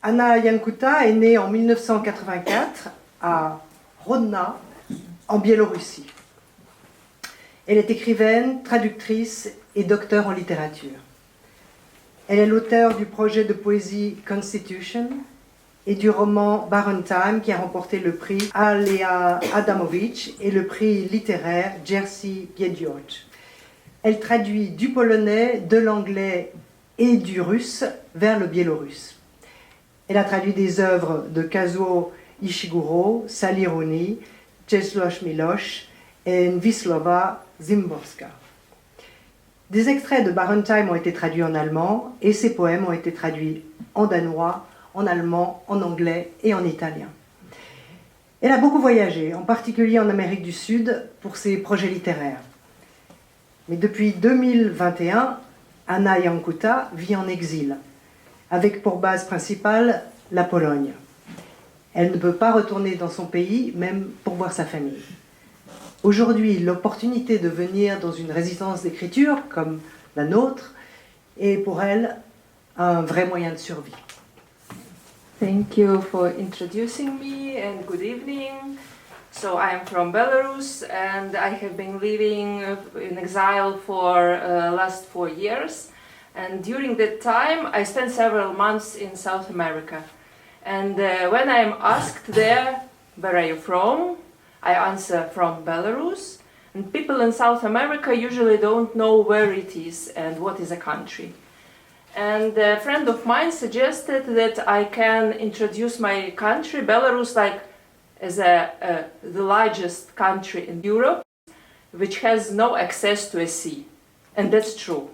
Hanna Yankuta est née en 1984 à Hrodna, en Biélorussie. Elle est écrivaine, traductrice et docteur en littérature. Elle est l'auteure du projet de poésie Constitution et du roman Barren Time qui a remporté le prix Ales Adamovich et le prix littéraire Jerzy Giedroyc. Elle traduit du polonais, de l'anglais et du russe vers le biélorusse. Elle a traduit des œuvres de Kazuo Ishiguro, Salironi, Czesław Miłosz et Wisława Szymborska. Des extraits de Barren Time ont été traduits en allemand et ses poèmes ont été traduits en danois, en allemand, en anglais et en italien. Elle a beaucoup voyagé, en particulier en Amérique du Sud, pour ses projets littéraires. Mais depuis 2021, Hanna Yankuta vit en exil, avec pour base principale la Pologne. Elle ne peut pas retourner dans son pays, même pour voir sa famille. Aujourd'hui, l'opportunité de venir dans une résidence d'écriture, comme la nôtre, est pour elle un vrai moyen de survie. Thank you for introducing me and good evening. So I am from Belarus and I have been living in exile for last 4 years. And during that time I spent several months in South America. And when I am asked there, where are you from? I answer from Belarus. And people in South America usually don't know where it is and what is a country. And a friend of mine suggested that I can introduce my country, Belarus, like as the largest country in Europe, which has no access to a sea. And that's true.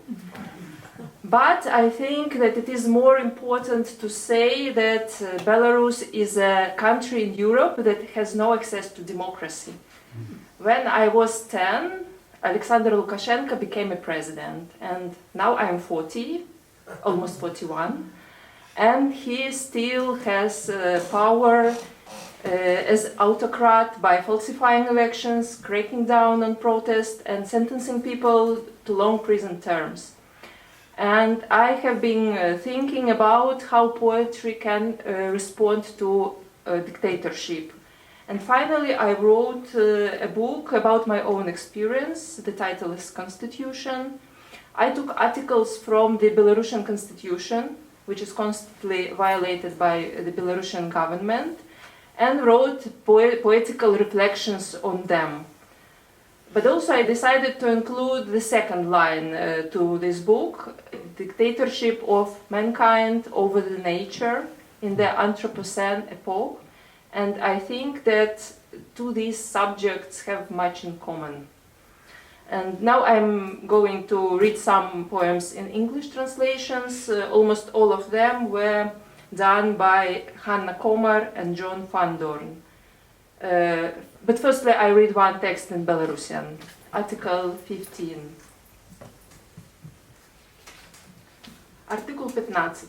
But I think that it is more important to say that Belarus is a country in Europe that has no access to democracy. When I was 10, Alexander Lukashenko became a president, and now I am 40, almost 41, and he still has power as autocrat by falsifying elections, cracking down on protest, and sentencing people to long prison terms. And I have been thinking about how poetry can respond to dictatorship. And finally I wrote a book about my own experience. The title is Constitution. I took articles from the Belarusian constitution, which is constantly violated by the Belarusian government, and wrote poetical reflections on them. But also I decided to include the second line to this book, dictatorship of mankind over the nature in the Anthropocene epoch. And I think that two these subjects have much in common. And now I'm going to read some poems in English translations. Almost all of them were done by Hanna Komar and John van Dorn. But firstly, I read one text in Belarusian, Article 15. Артикул 15.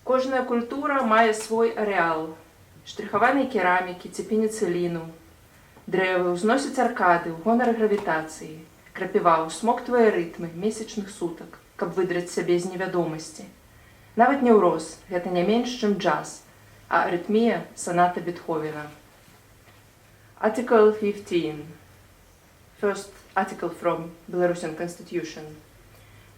Кожна культура має свій ареал. Штриховані кераміки, цепініцеліну. Древи узносять аркади в гонор гравітації. Крапіва усмоктує ритми месячных суток, каб выдраць сябе з невядомасці. Нават неўроз – гэта не менш, чым джаз, а аритмія – соната Бетховена. Article 15. First article from Belarusian Constitution.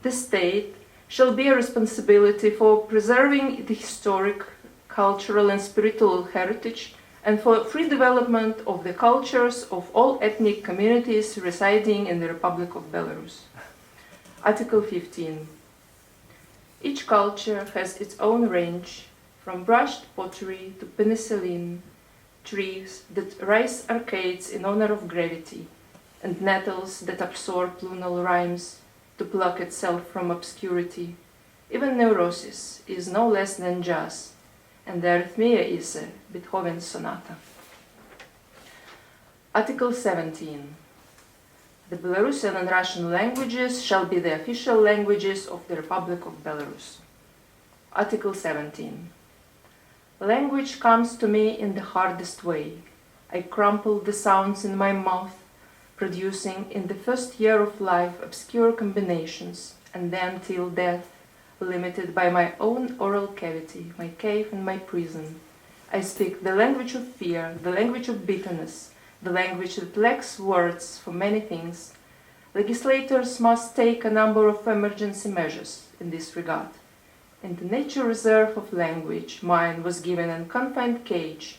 The state shall bear responsibility for preserving the historic, cultural and spiritual heritage and for free development of the cultures of all ethnic communities residing in the Republic of Belarus. Article 15. Each culture has its own range, from brushed pottery to penicillin, trees that rise arcades in honor of gravity, and nettles that absorb lunar rhymes to pluck itself from obscurity. Even neurosis is no less than jazz, and the arrhythmia is a Beethoven sonata. Article 17. The Belarusian and Russian languages shall be the official languages of the Republic of Belarus. Article 17. Language comes to me in the hardest way. I crumple the sounds in my mouth, producing in the first year of life obscure combinations, and then till death, limited by my own oral cavity, my cave and my prison. I speak the language of fear, the language of bitterness, the language that lacks words for many things. Legislators must take a number of emergency measures in this regard. In the nature reserve of language, mine was given a confined cage,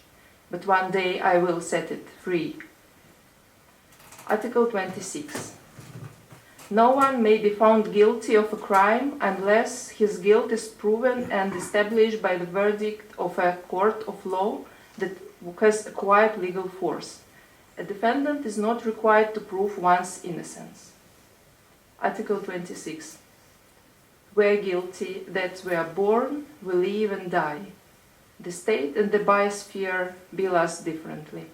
but one day I will set it free. Article 26. No one may be found guilty of a crime unless his guilt is proven and established by the verdict of a court of law that has acquired legal force. A defendant is not required to prove one's innocence. Article 26. We are guilty that we are born, we live and die. The state and the biosphere bill us differently.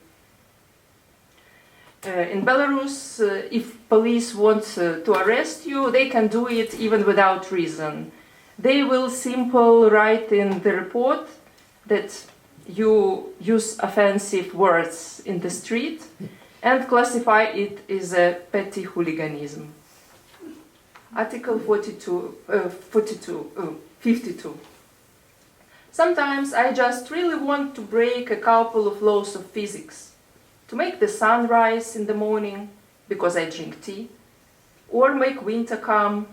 In Belarus, if police want to arrest you, they can do it even without reason. They will simply write in the report that you use offensive words in the street and classify it as a petty hooliganism. Article 52. Sometimes I just really want to break a couple of laws of physics. To make the sun rise in the morning, because I drink tea, or make winter come,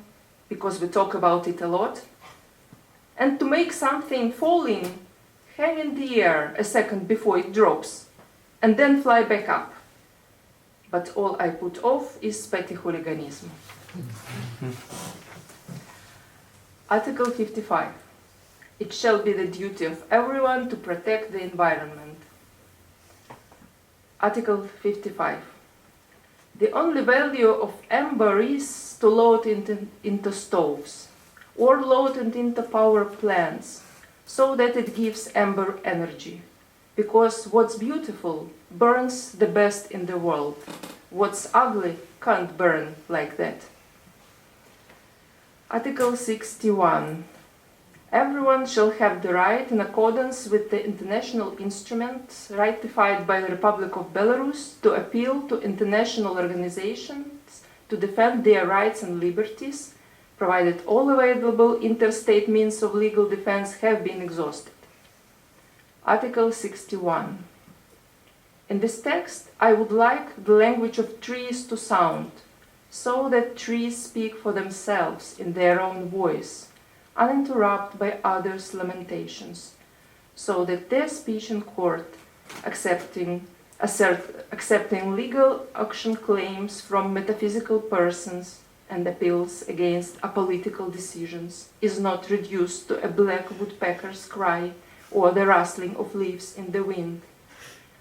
because we talk about it a lot, and to make something falling hang in the air a second before it drops, and then fly back up. But all I put off is petty hooliganism. Article 55. It shall be the duty of everyone to protect the environment. Article 55. The only value of amber is to load it into stoves, or load it into power plants, so that it gives amber energy. Because what's beautiful burns the best in the world. What's ugly can't burn like that. Article 61. Everyone shall have the right, in accordance with the international instruments ratified by the Republic of Belarus, to appeal to international organizations to defend their rights and liberties, provided all available interstate means of legal defense have been exhausted. Article 61. In this text, I would like the language of trees to sound, so that trees speak for themselves in their own voice, uninterrupted by others' lamentations, so that their speech in court, accepting legal action claims from metaphysical persons and appeals against apolitical decisions, is not reduced to a black woodpecker's cry or the rustling of leaves in the wind.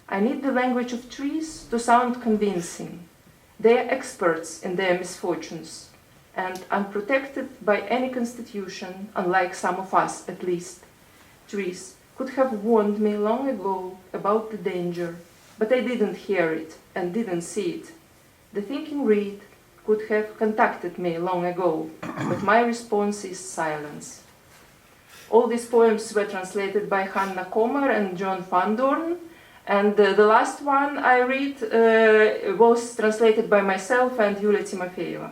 I need the language of trees to sound convincing. They are experts in their misfortunes, and unprotected by any constitution, unlike some of us at least. Trees could have warned me long ago about the danger, but I didn't hear it and didn't see it. The thinking reed could have contacted me long ago, but my response is silence. All these poems were translated by Hanna Kommer and John van Doorn, and the last one I read was translated by myself and Yulia Timofeeva.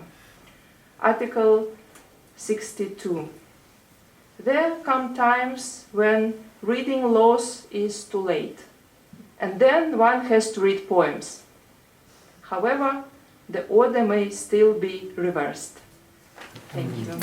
Article 62. There come times when reading laws is too late, and then one has to read poems. However, the order may still be reversed. Thank you.